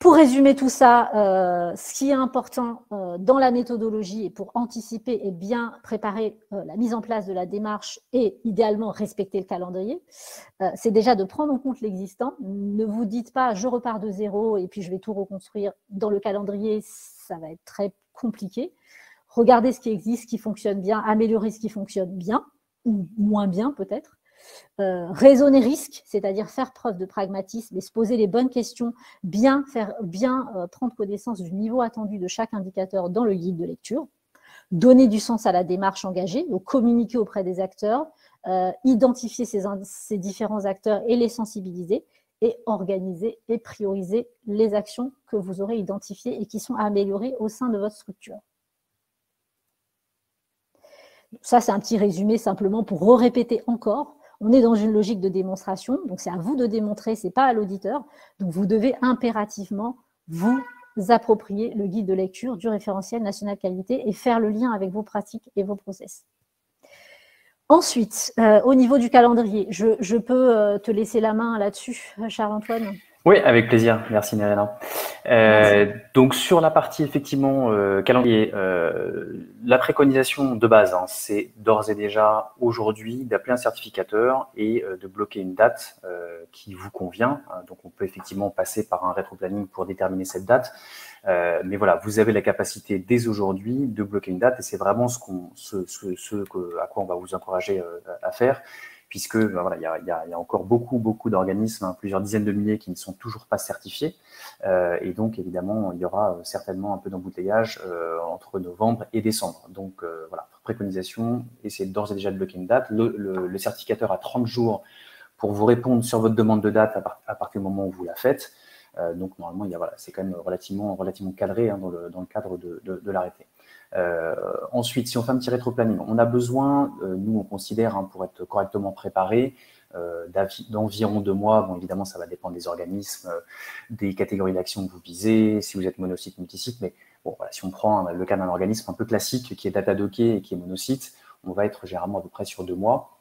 Pour résumer tout ça, ce qui est important dans la méthodologie et pour anticiper et bien préparer la mise en place de la démarche et idéalement respecter le calendrier, c'est déjà de prendre en compte l'existant. Ne vous dites pas je repars de zéro et puis je vais tout reconstruire dans le calendrier, ça va être très compliqué. Regardez ce qui existe, ce qui fonctionne bien, améliorer ce qui fonctionne bien ou moins bien peut-être. Raisonner risque, c'est-à-dire faire preuve de pragmatisme et se poser les bonnes questions, bien prendre connaissance du niveau attendu de chaque indicateur dans le guide de lecture, donner du sens à la démarche engagée, donc communiquer auprès des acteurs, identifier ces différents acteurs et les sensibiliser, et organiser et prioriser les actions que vous aurez identifiées et qui sont améliorées au sein de votre structure. Ça, c'est un petit résumé simplement pour répéter encore. On est dans une logique de démonstration, donc c'est à vous de démontrer, ce n'est pas à l'auditeur. Donc vous devez impérativement vous approprier le guide de lecture du référentiel national qualité et faire le lien avec vos pratiques et vos process. Ensuite, au niveau du calendrier, je peux te laisser la main là-dessus, Charles-Antoine? Oui, avec plaisir. Merci, Nerena. Donc, sur la partie, effectivement, calendrier, la préconisation de base, hein, c'est d'ores et déjà, aujourd'hui, d'appeler un certificateur et de bloquer une date qui vous convient. Donc, on peut effectivement passer par un rétroplanning pour déterminer cette date. Mais voilà, vous avez la capacité dès aujourd'hui de bloquer une date et c'est vraiment à quoi on va vous encourager à faire. Puisque voilà, il y a encore beaucoup d'organismes, hein, plusieurs dizaines de milliers qui ne sont toujours pas certifiés. Et donc, évidemment, il y aura certainement un peu d'embouteillage entre novembre et décembre. Donc, voilà, préconisation, essayez d'ores et déjà de bloquer une date. Le certificateur a 30 jours pour vous répondre sur votre demande de date à partir du moment où vous la faites. Donc, normalement, voilà, c'est quand même relativement cadré, hein, dans le cadre de l'arrêté. Ensuite, si on fait un petit rétro-planning, on a besoin, nous on considère, hein, pour être correctement préparé, d'environ 2 mois. Bon, évidemment, ça va dépendre des organismes, des catégories d'actions que vous visez, si vous êtes monosite, multisite, mais bon, voilà, si on prend le cas d'un organisme un peu classique qui est Datadocké et qui est monosite, on va être généralement à peu près sur 2 mois.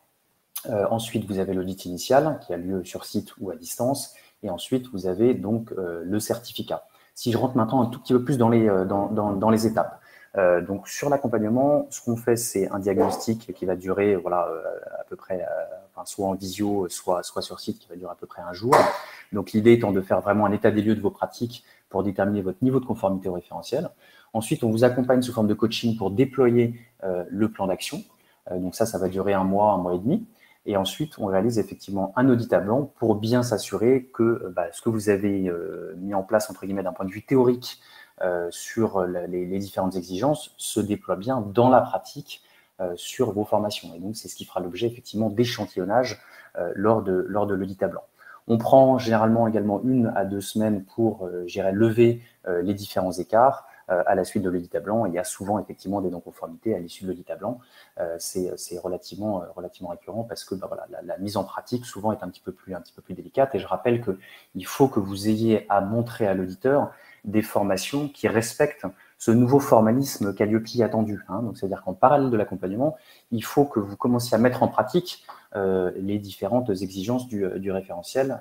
Ensuite, vous avez l'audit initial qui a lieu sur site ou à distance, et ensuite vous avez donc le certificat. Si je rentre maintenant un tout petit peu plus dans les étapes. Donc sur l'accompagnement, ce qu'on fait, c'est un diagnostic qui va durer, voilà, à peu près, enfin, soit en visio, soit sur site, qui va durer à peu près 1 jour. Donc l'idée étant de faire vraiment un état des lieux de vos pratiques pour déterminer votre niveau de conformité au référentiel. Ensuite, on vous accompagne sous forme de coaching pour déployer le plan d'action. Donc ça va durer 1 mois et demi. Et ensuite, on réalise effectivement un audit à blanc pour bien s'assurer que ce que vous avez mis en place, entre guillemets, d'un point de vue théorique, sur les différentes exigences se déploie bien dans la pratique sur vos formations. Et donc, c'est ce qui fera l'objet effectivement d'échantillonnage lors de l'audit à blanc. On prend généralement également 1 à 2 semaines pour lever les différents écarts à la suite de l'audit à blanc. Il y a souvent effectivement des non-conformités à l'issue de l'audit à blanc. C'est relativement récurrent parce que voilà, la mise en pratique souvent est un petit peu plus délicate. Et je rappelle qu'il faut que vous ayez à montrer à l'auditeur des formations qui respectent ce nouveau formalisme Calliope attendu. Hein. Donc, c'est-à-dire qu'en parallèle de l'accompagnement, il faut que vous commenciez à mettre en pratique les différentes exigences du référentiel,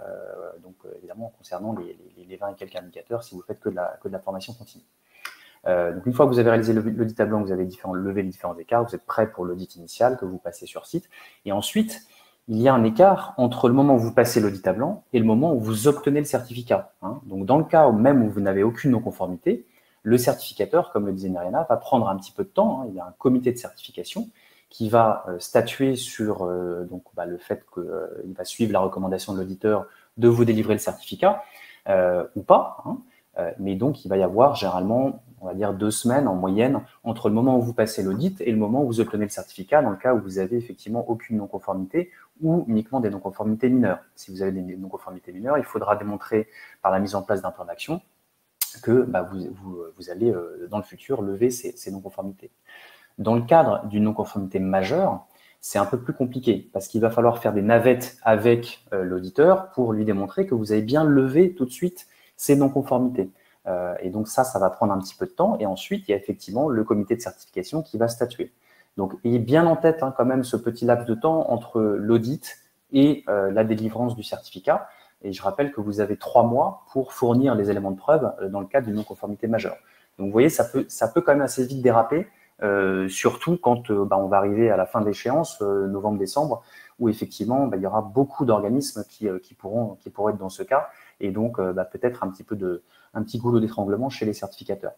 donc évidemment concernant les 20 et quelques indicateurs si vous faites que de la formation continue. Donc, une fois que vous avez réalisé l'audit à blanc, vous avez levé les différents écarts, vous êtes prêt pour l'audit initial que vous passez sur site. Et ensuite, il y a un écart entre le moment où vous passez l'audit à blanc et le moment où vous obtenez le certificat. Hein. Donc, dans le cas même où vous n'avez aucune non-conformité, le certificateur, comme le disait Nerena, va prendre un petit peu de temps. Hein. Il y a un comité de certification qui va statuer sur le fait qu'il va suivre la recommandation de l'auditeur de vous délivrer le certificat ou pas. Hein. Mais donc, il va y avoir généralement, on va dire 2 semaines en moyenne entre le moment où vous passez l'audit et le moment où vous obtenez le certificat, dans le cas où vous avez effectivement aucune non-conformité ou uniquement des non-conformités mineures. Si vous avez des non-conformités mineures, il faudra démontrer par la mise en place d'un plan d'action que vous allez, dans le futur, lever ces non-conformités. Dans le cadre d'une non-conformité majeure, c'est un peu plus compliqué parce qu'il va falloir faire des navettes avec l'auditeur pour lui démontrer que vous avez bien levé tout de suite ces non-conformités. Et donc ça va prendre un petit peu de temps. Et ensuite, il y a effectivement le comité de certification qui va statuer. Donc, ayez bien en tête quand même ce petit laps de temps entre l'audit et la délivrance du certificat. Et je rappelle que vous avez 3 mois pour fournir les éléments de preuve dans le cadre d'une non-conformité majeure. Donc, vous voyez, ça peut quand même assez vite déraper, surtout quand on va arriver à la fin de l'échéance, novembre-décembre, où effectivement, il y aura beaucoup d'organismes qui pourront être dans ce cas, et donc peut-être un petit goulot d'étranglement chez les certificateurs.